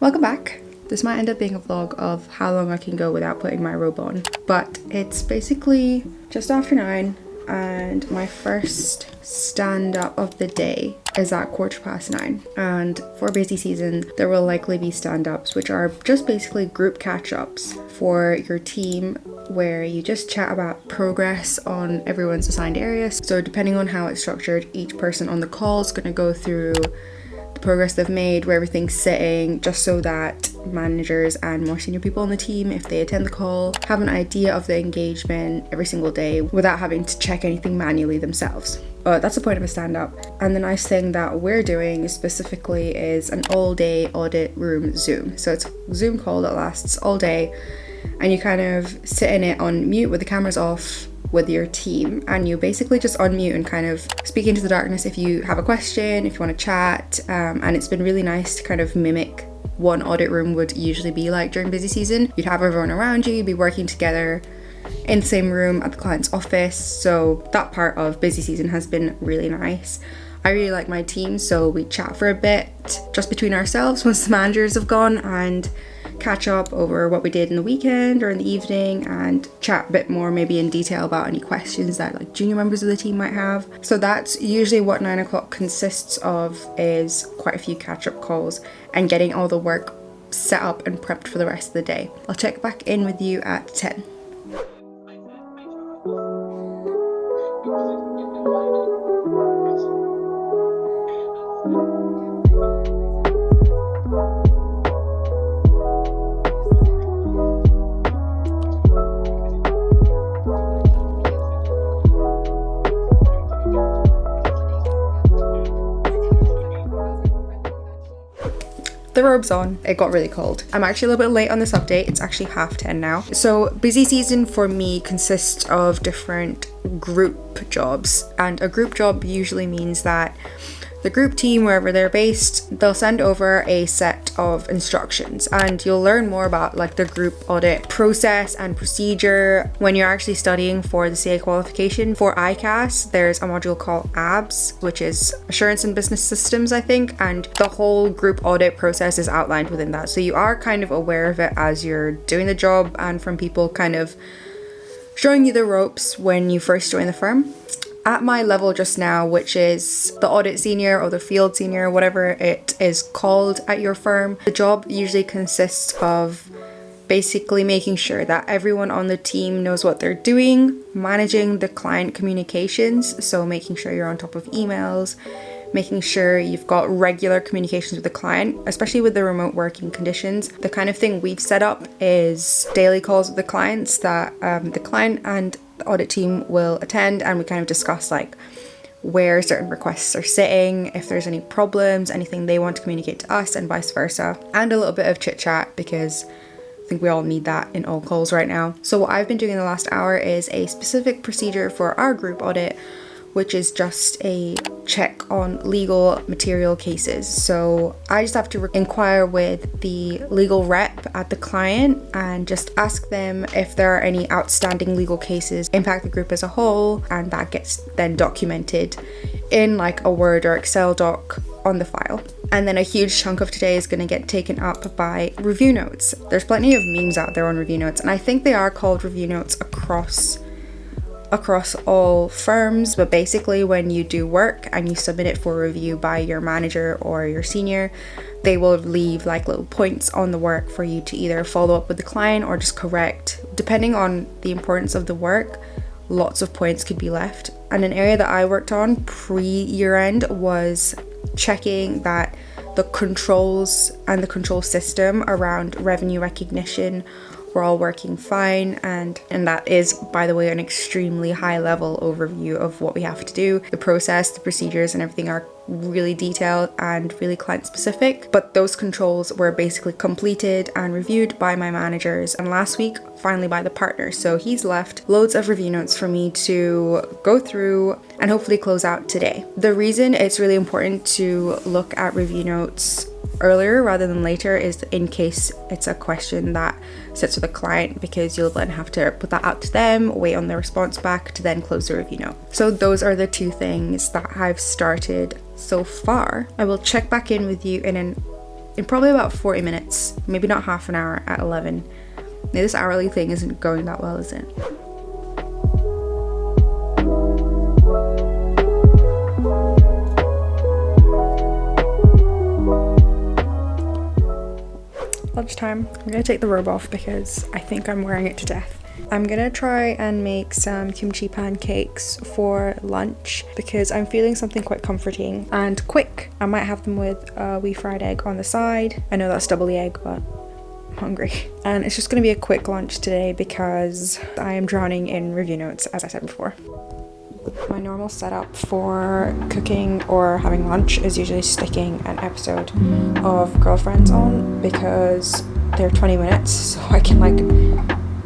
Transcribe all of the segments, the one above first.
Welcome back. This might end up being a vlog of how long I can go without putting my robe on, but it's basically just after 9 and my first stand-up of the day is at 9:15, and for busy season there will likely be stand-ups, which are just basically group catch-ups for your team where you just chat about progress on everyone's assigned areas. So depending on how it's structured, each person on the call is going to go through the progress they've made, where everything's sitting, just so that managers and more senior people on the team, if they attend the call, have an idea of the engagement every single day without having to check anything manually themselves. That's the point of a stand-up. And the nice thing that we're doing specifically is an all-day audit room Zoom. So it's a Zoom call that lasts all day, and you kind of sit in it on mute with the cameras off with your team, and you basically just unmute and kind of speak into the darkness if you have a question, if you want to chat, and it's been really nice to kind of mimic what an audit room would usually be like during busy season. You'd have everyone around you, you'd be working together in the same room at the client's office, so that part of busy season has been really nice. I really like my team, so we chat for a bit just between ourselves once the managers have gone, and catch up over what we did in the weekend or in the evening, and chat a bit more maybe in detail about any questions that like junior members of the team might have. So that's usually what 9 o'clock consists of, is quite a few catch-up calls and getting all the work set up and prepped for the rest of the day. I'll check back in with you at 10. The robe's on. It got really cold. I'm actually a little bit late on this update. It's actually 10:30 now. So busy season for me consists of different group jobs, and a group job usually means that the group team, wherever they're based, they'll send over a set of instructions, and you'll learn more about like the group audit process and procedure when you're actually studying for the CA qualification. For ICAS, there's a module called ABS, which is Assurance in Business Systems, I think, and the whole group audit process is outlined within that. So you are kind of aware of it as you're doing the job, and from people kind of showing you the ropes when you first join the firm. At my level just now, which is the audit senior or the field senior, whatever it is called at your firm, the job usually consists of basically making sure that everyone on the team knows what they're doing, managing the client communications, so making sure you're on top of emails, making sure you've got regular communications with the client, especially with the remote working conditions. The kind of thing we've set up is daily calls with the clients that the client and the audit team will attend, and we kind of discuss like where certain requests are sitting, if there's any problems, anything they want to communicate to us, and vice versa, and a little bit of chit chat, because I think we all need that in all calls right now. So what I've been doing in the last hour is a specific procedure for our group audit, which is just a check on legal material cases. So I just have to inquire with the legal rep at the client and just ask them if there are any outstanding legal cases impact the group as a whole, and that gets then documented in like a Word or Excel doc on the file. And then a huge chunk of today is going to get taken up by review notes. There's plenty of memes out there on review notes, and I think they are called review notes across all firms, but basically when you do work and you submit it for review by your manager or your senior, they will leave like little points on the work for you to either follow up with the client or just correct. Depending on the importance of the work, lots of points could be left. And an area that I worked on pre-year end was checking that the controls and the control system around revenue recognition were all working fine, and that is, by the way, an extremely high level overview of what we have to do. The process, the procedures and everything are really detailed and really client specific, but those controls were basically completed and reviewed by my managers, and last week finally by the partner. So he's left loads of review notes for me to go through and hopefully close out today. The reason it's really important to look at review notes earlier rather than later is in case it's a question that sits with a client, because you'll then have to put that out to them, wait on their response back to then close the review note. So those are the two things that I've started so far. I will check back in with you in in probably about 40 minutes, maybe not half an hour at 11. Now, this hourly thing isn't going that well, is it? Lunchtime. I'm gonna take the robe off because I think I'm wearing it to death. I'm gonna try and make some kimchi pancakes for lunch because I'm feeling something quite comforting and quick. I might have them with a wee fried egg on the side. I know that's double the egg, but I'm hungry. And it's just gonna be a quick lunch today because I am drowning in review notes, as I said before. My normal setup for cooking or having lunch is usually sticking an episode of Girlfriends on because they're 20 minutes, so I can like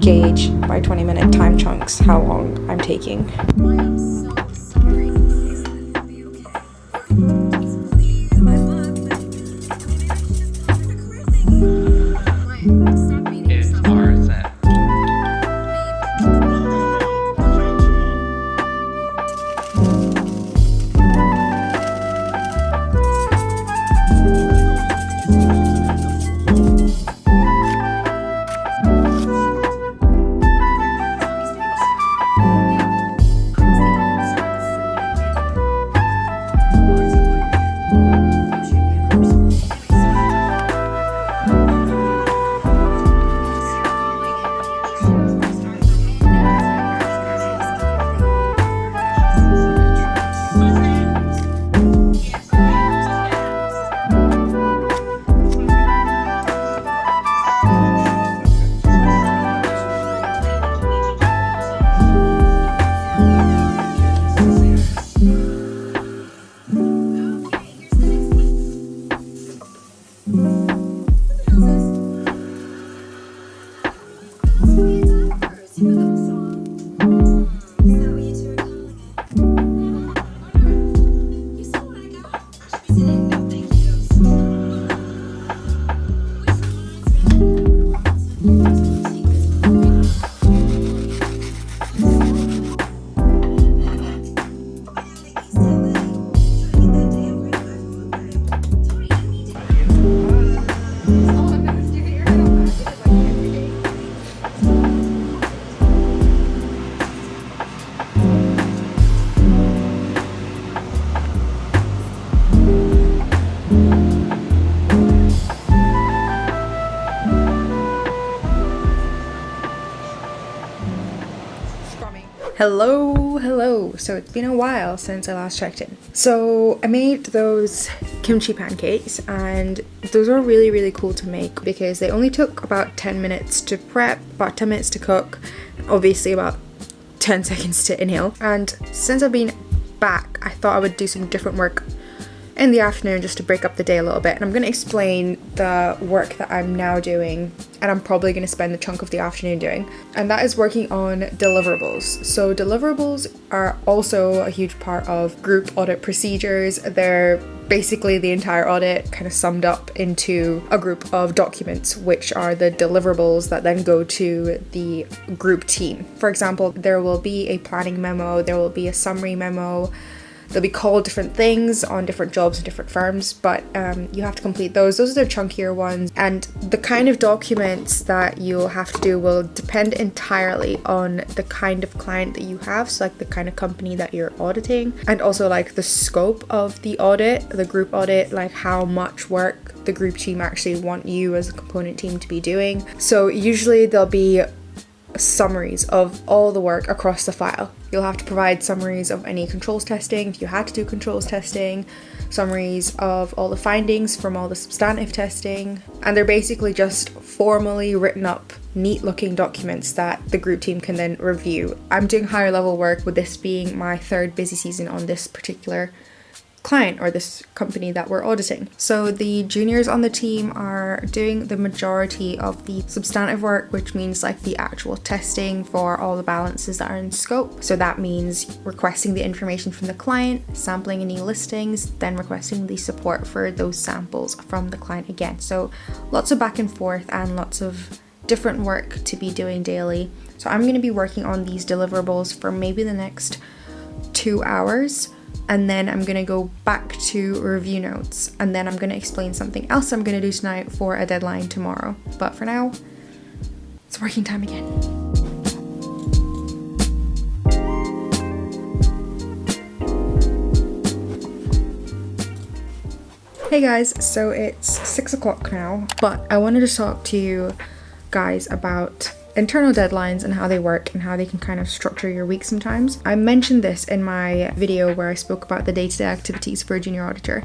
gauge by 20-minute time chunks how long I'm taking. I'm so sorry. Please let it be okay. Please, my love. Maybe I should just tell her the career thing. Wait, stop beating yourself up. Hello. So it's been a while since I last checked in. So I made those kimchi pancakes and those are really cool to make because they only took about 10 minutes to prep, about 10 minutes to cook, obviously about 10 seconds to inhale. And since I've been back, I thought I would do some different work in the afternoon just to break up the day a little bit. And I'm going to explain the work that I'm now doing and I'm probably going to spend the chunk of the afternoon doing. And that is working on deliverables. So deliverables are also a huge part of group audit procedures. They're basically the entire audit kind of summed up into a group of documents, which are the deliverables that then go to the group team. For example, there will be a planning memo, there will be a summary memo. They'll be called different things on different jobs and different firms, but you have to complete those. Those are the chunkier ones. And the kind of documents that you'll have to do will depend entirely on the kind of client that you have. So like the kind of company that you're auditing and also like the scope of the audit, the group audit, like how much work the group team actually want you as a component team to be doing. So usually there'll be summaries of all the work across the file. You'll have to provide summaries of any controls testing if you had to do controls testing, summaries of all the findings from all the substantive testing, and they're basically just formally written up, neat looking documents that the group team can then review. I'm doing higher level work with this being my third busy season on this particular client or this company that we're auditing. So the juniors on the team are doing the majority of the substantive work, which means like the actual testing for all the balances that are in scope. So that means requesting the information from the client, sampling any listings, then requesting the support for those samples from the client again. So lots of back and forth and lots of different work to be doing daily. So I'm going to be working on these deliverables for maybe the next 2 hours. and then I'm gonna go back to review notes, and then I'm gonna explain something else I'm gonna do tonight for a deadline tomorrow. But for now, it's working time again. Hey guys, so it's 6 o'clock now, but I wanted to talk to you guys about internal deadlines and how they work and how they can kind of structure your week sometimes. I mentioned this in my video where I spoke about the day-to-day activities for a junior auditor,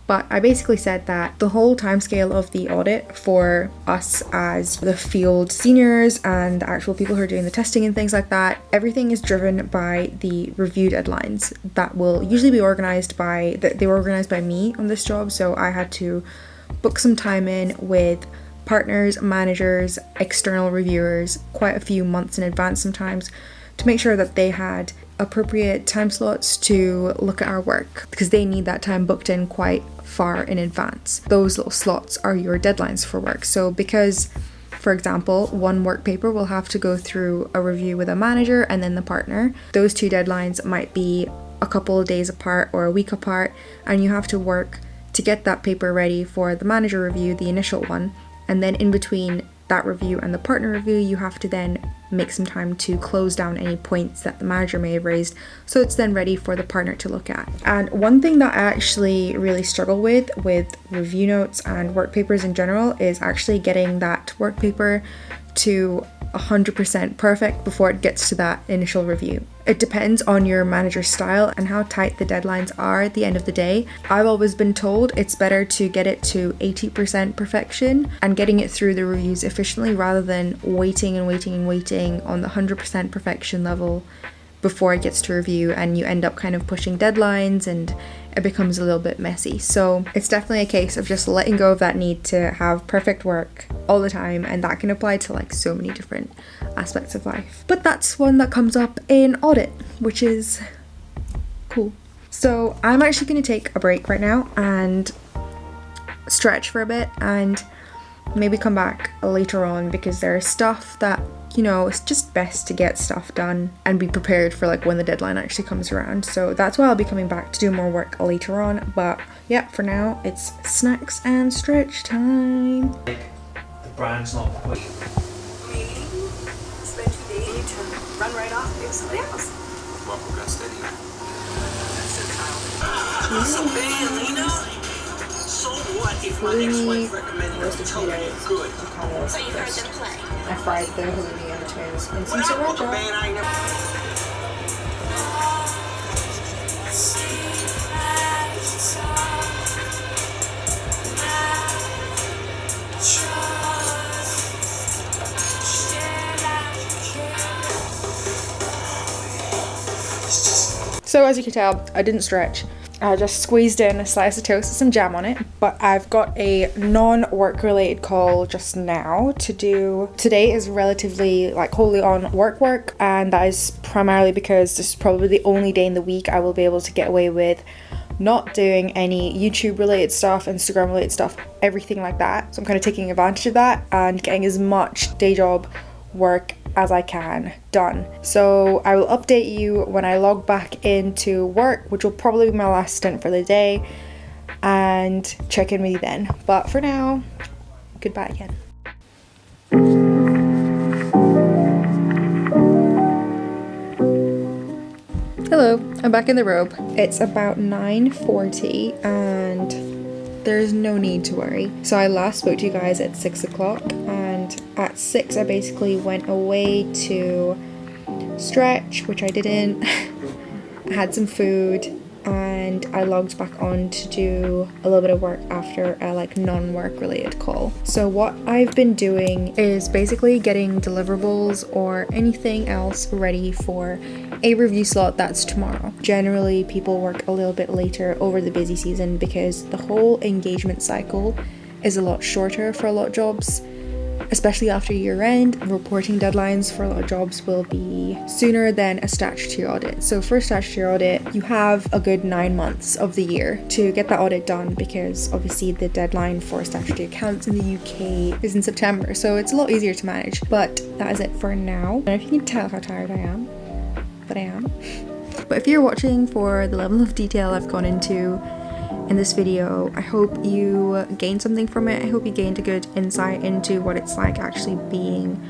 but I basically said that the whole timescale of the audit for us as the field seniors and the actual people who are doing the testing and things like that, everything is driven by the review deadlines that will usually be organized by, they were organized by me on this job, so I had to book some time in with partners, managers, external reviewers, quite a few months in advance sometimes, to make sure that they had appropriate time slots to look at our work, because they need that time booked in quite far in advance. Those little slots are your deadlines for work. So because, for example, one work paper will have to go through a review with a manager and then the partner, those two deadlines might be a couple of days apart or a week apart, and you have to work to get that paper ready for the manager review, the initial one. And then in between that review and the partner review, you have to then make some time to close down any points that the manager may have raised, so it's then ready for the partner to look at. And one thing that I actually really struggle with review notes and work papers in general is actually getting that work paper to 100% perfect before it gets to that initial review. It depends on your manager's style and how tight the deadlines are at the end of the day. I've always been told it's better to get it to 80% perfection and getting it through the reviews efficiently rather than waiting on the 100% perfection level before it gets to review, and you end up kind of pushing deadlines and it becomes a little bit messy. So it's definitely a case of just letting go of that need to have perfect work all the time, and that can apply to like so many different aspects of life. But that's one that comes up in audit, which is cool. So I'm actually going to take a break right now and stretch for a bit and maybe come back later on, because there's stuff that, you know, it's just best to get stuff done and be prepared for like when the deadline actually comes around. So that's why I'll be coming back to do more work later on. But yeah, for now it's snacks and stretch time. The brand's not quite. Meaning, spend 2 days to run right off and do something else. Well, we got steady. That's so childish. Listen, man, Lena. So what if my ex-wife recommended you tell me you're good? So you heard them play. I fried the halloumi and tomatoes in some When I book a sriracha. band, I never... So as you can tell, I didn't stretch. I just squeezed in a slice of toast with some jam on it, but I've got a non-work related call just now to do. Today is relatively like wholly on work, and that is primarily because this is probably the only day in the week I will be able to get away with not doing any YouTube related stuff, Instagram related stuff, everything like that. So I'm kind of taking advantage of that and getting as much day job work as I can done. So I will update you when I log back into work, which will probably be my last stint for the day, and check in with you then. But for now, goodbye again. Hello, I'm back in the robe. It's about 9:40 and there's no need to worry. So I last spoke to you guys at 6 o'clock, and at 6 I basically went away to stretch, which I didn't. I had some food and I logged back on to do a little bit of work after a like non-work related call. So what I've been doing is basically getting deliverables or anything else ready for a review slot that's tomorrow. Generally people work a little bit later over the busy season because the whole engagement cycle is a lot shorter for a lot of jobs, especially after year end. Reporting deadlines for a lot of jobs will be sooner than a statutory audit. So for a statutory audit, you have a good 9 months of the year to get that audit done, because obviously the deadline for statutory accounts in the UK is in September. So it's a lot easier to manage. But that is it for now. I don't know if you can tell how tired I am, but I am. But if you're watching for the level of detail I've gone into in this video, I hope you gained something from it. I hope you gained a good insight into what it's like actually being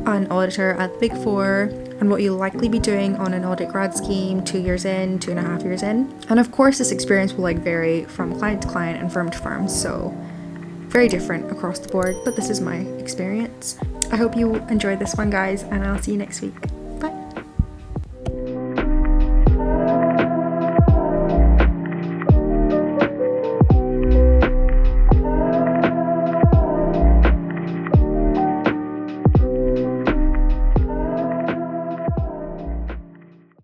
an auditor at the Big Four, and what you'll likely be doing on an audit grad scheme 2 years in, 2.5 years in. And of course this experience will vary from client to client and firm to firm, so very different across the board, but this is my experience. I hope you enjoyed this one, guys, and I'll see you next week.